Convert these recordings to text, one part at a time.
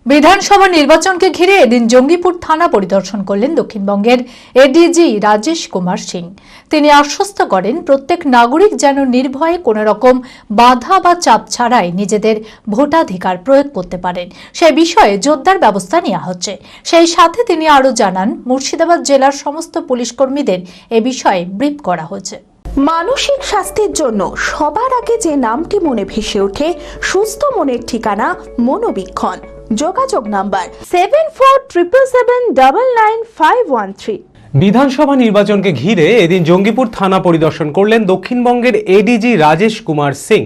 বিধানসভা নির্বাচনকে ঘিরে এদিন জঙ্গিপুর থানা পরিদর্শন করলেন দক্ষিণবঙ্গের এডিজি রাজেশ কুমার সিং। তিনি আশ্বস্ত করেন প্রত্যেক নাগরিক যেন নির্ভয়ে কোনো রকম বাধা বা চাপ ছাড়াই নিজেদের ভোটাধিকার প্রয়োগ করতে পারেন, সেই বিষয়ে জোরদার ব্যবস্থা নেওয়া হচ্ছে। সেই সাথে তিনি আরও জানান, মুর্শিদাবাদ জেলার সমস্ত পুলিশ কর্মীদের এ বিষয়ে ব্রিফ করা হয়েছে। মানসিক স্বাস্থ্যের জন্য সবার আগে যে নামটি মনে ভেসে ওঠে, সুস্থ মনের ঠিকানা মনোবীক্ষণ। যোগাযোগ নাম্বার 7477799513। বিধানসভা নির্বাচনকে ঘিরে এদিন জঙ্গিপুর থানা পরিদর্শন করলেন দক্ষিণবঙ্গের এডিজি রাজেশ কুমার সিং।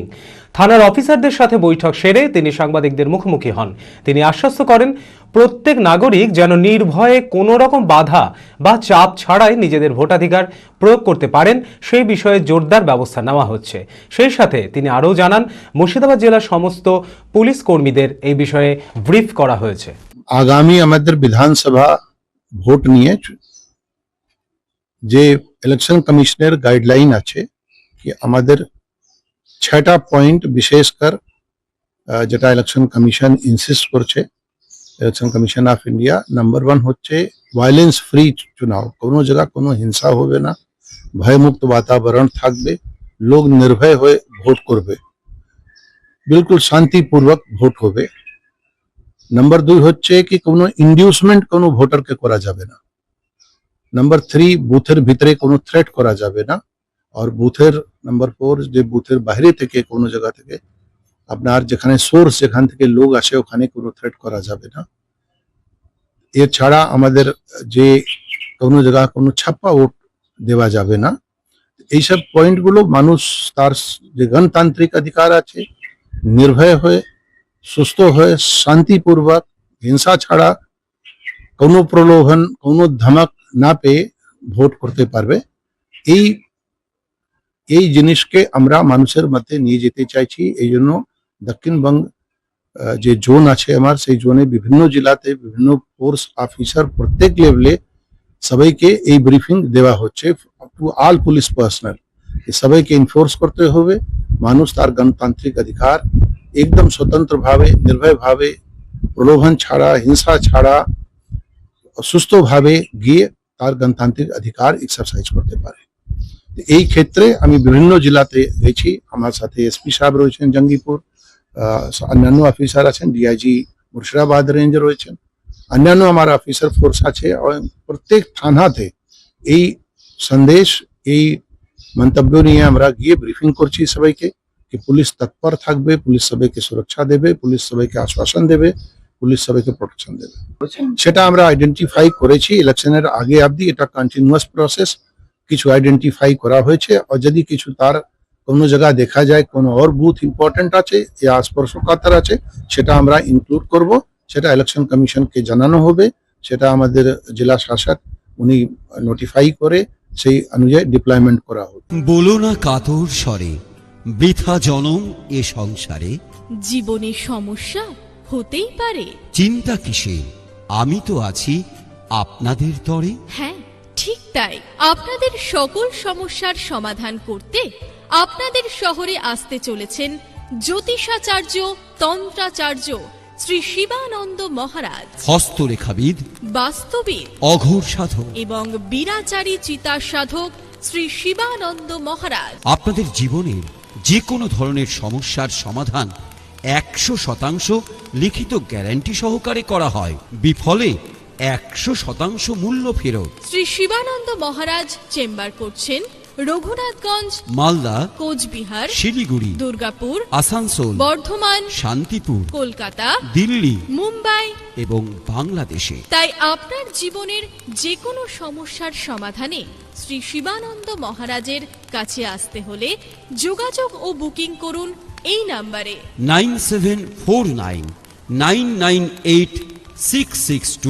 থানার অফিসারদের সাথে বৈঠক সেরে তিনি সাংবাদিকদের মুখোমুখি হন। তিনি আশ্বস্ত করেন প্রত্যেক নাগরিক যেন নির্ভয়ে কোনো রকম বাধা বা চাপ ছাড়াই নিজেদের ভোটাধিকার প্রয়োগ করতে পারেন, সেই বিষয়ে জোরদার ব্যবস্থা নেওয়া হচ্ছে। সেই সাথে তিনি আরও জানান, মুর্শিদাবাদ জেলার সমস্ত পুলিশ কর্মীদের এই বিষয়ে ব্রিফ করা হয়েছে। আগামী আমাদের বিধানসভা ভোট নিয়ে যে ইলেকশন কমিশনের গাইডলাইন আছে কি আমাদের 6টা পয়েন্ট বিশেষ করে যেটা ইলেকশন কমিশন ইনসিস্ট করছে, election commission of India, number 1 হচ্ছে ভায়োলেন্স ফ্রি চুনাव। কোনো জায়গা কোনো হিংসা হবে না, ভয়মুক্ত বাতাবরণ থাকবে, লোক নির্ভয় হয়ে ভোট করবে, বিলকুল শান্তিপূর্বক ভোট হবে। নাম্বার 2 হচ্ছে কি কোনো ইনডিউসমেন্ট কোনো ভোটারকে করা যাবে না। নাম্বার 3, বুথের ভিতরে কোনো থ্রেট করা যাবে না। আর বুথের নাম্বার 4, যে বুথের বাইরে থেকে কোনো জায়গা থেকে আপনার যেখানে সোর্স, যেখান থেকে লোক আসে ওখানে কোনো থ্রেট করা যাবে না। এছাড়া আমাদের যে কোনো জায়গা কোনো ছাপ্পা ভোট দেওয়া যাবে না। এইসব পয়েন্টগুলো মানুষ তার যে গণতান্ত্রিক অধিকার আছে নির্ভয় হয়ে, সুস্থ হয়ে, শান্তিপূর্বক, হিংসা ছাড়া, কোনো প্রলোভন, কোনো ধমক না পেয়ে ভোট করতে পারবে। এই জিনিসকে আমরা মানুষের মধ্যে নিয়ে যেতে চাইছি। এই জন্য দক্ষিণবঙ্গ যে জোন আছে আমার, সেই জোনে বিভিন্ন জেলাতে বিভিন্ন ফোর্স অফিসার প্রত্যেক লেভেলে সবাইকে এই ব্রিফিং দেওয়া হচ্ছে টু অল পুলিশ পার্সোনাল। সবাইকে ইনফোর্স করতে হবে মানুষ তার গণতান্ত্রিক অধিকার একদম স্বতন্ত্রভাবে, নির্ভয়ভাবে, প্রলোভন ছাড়া, হিংসা ছাড়া সুস্থভাবে গিয়ে তার গণতান্ত্রিক অধিকার এক্সারসাইজ করতে পারে। এই ক্ষেত্রে আমি বিভিন্ন জেলাতে গেছি, আমার সাথে এসপি সাহেব রয়েছেন জঙ্গিপুর, অন্যান্য অফিসার আছেন, ডিআইজি মুর্শিদাবাদ রেঞ্জ রয়েছেন, অন্যান্য আমার অফিসার ফোর্স আছে। প্রত্যেক থানাতে এই সন্দেশ, এই মন্তব্য নিয়ে আমরা গিয়ে ব্রিফিং করছি সবাইকে কি পুলিশ তৎপর থাকবে, পুলিশ সবাইকে সুরক্ষা দেবে, পুলিশ সবাইকে আশ্বাসন দেবে, পুলিশ সবাইকে প্রোটেকশন দেবে। সেটা আমরা আইডেন্টিফাই করেছি ইলেকশনের আগে অবধি। এটা কন্টিনিউয়াস প্রসেস। কিছু আইডেন্টিফাই করা হয়েছে, আর যদি কিছু তার কোনো জায়গা দেখা যায় কোনো আর বুথ ইম্পর্টেন্ট আছে या স্পর্শকাতর আছে, সেটা আমরা ইনক্লুড করব। সেটা ইলেকশন কমিশনকে জানানো হবে, সেটা আমাদের জেলা শাসক উনি নোটিফাই করে সেই অনুযায়ী ডিপ্লয়মেন্ট করা হবে। বলো না কাতর স্বরে, বৃথা জনম এ সংসারে, জীবনে সমস্যা হতেই পারে, চিন্তা কিসে, আমি তো আছি আপনাদের তরে। হ্যাঁ ঠিক তাই, আপনাদের সকল সমস্যার সমাধান করতে আপনাদের শহরে আসতে চলেছেন জ্যোতিষাচার্য তন্ত্রাচার্য শ্রী শিবানন্দ মহারাজ, হস্তরেখাবিদ, বাস্তবিদ, অঘোর সাধক এবং বীরাচারী চিতার সাধক শ্রী শিবানন্দ মহারাজ। আপনাদের জীবনের যে কোনো ধরনের সমস্যার সমাধান 100% লিখিত গ্যারান্টি সহকারে করা হয়, বিফলে 100% মূল্য ফেরত। শ্রী শিবানন্দ মহারাজ চেম্বার করছেন রঘুনাথগঞ্জ, মালদা, কোচবিহার, শিলিগুড়ি, দুর্গাপুর, আসানসোল, বর্ধমান, শান্তিপুর, কলকাতা, দিল্লি, মুম্বাই এবং বাংলাদেশে। তাই আপনার জীবনের যে কোনো সমস্যার সমাধানে শ্রী শিবানন্দ মহারাজের কাছে আসতে হলে যোগাযোগ ও বুকিং করুন এই নাম্বারে 9749998662।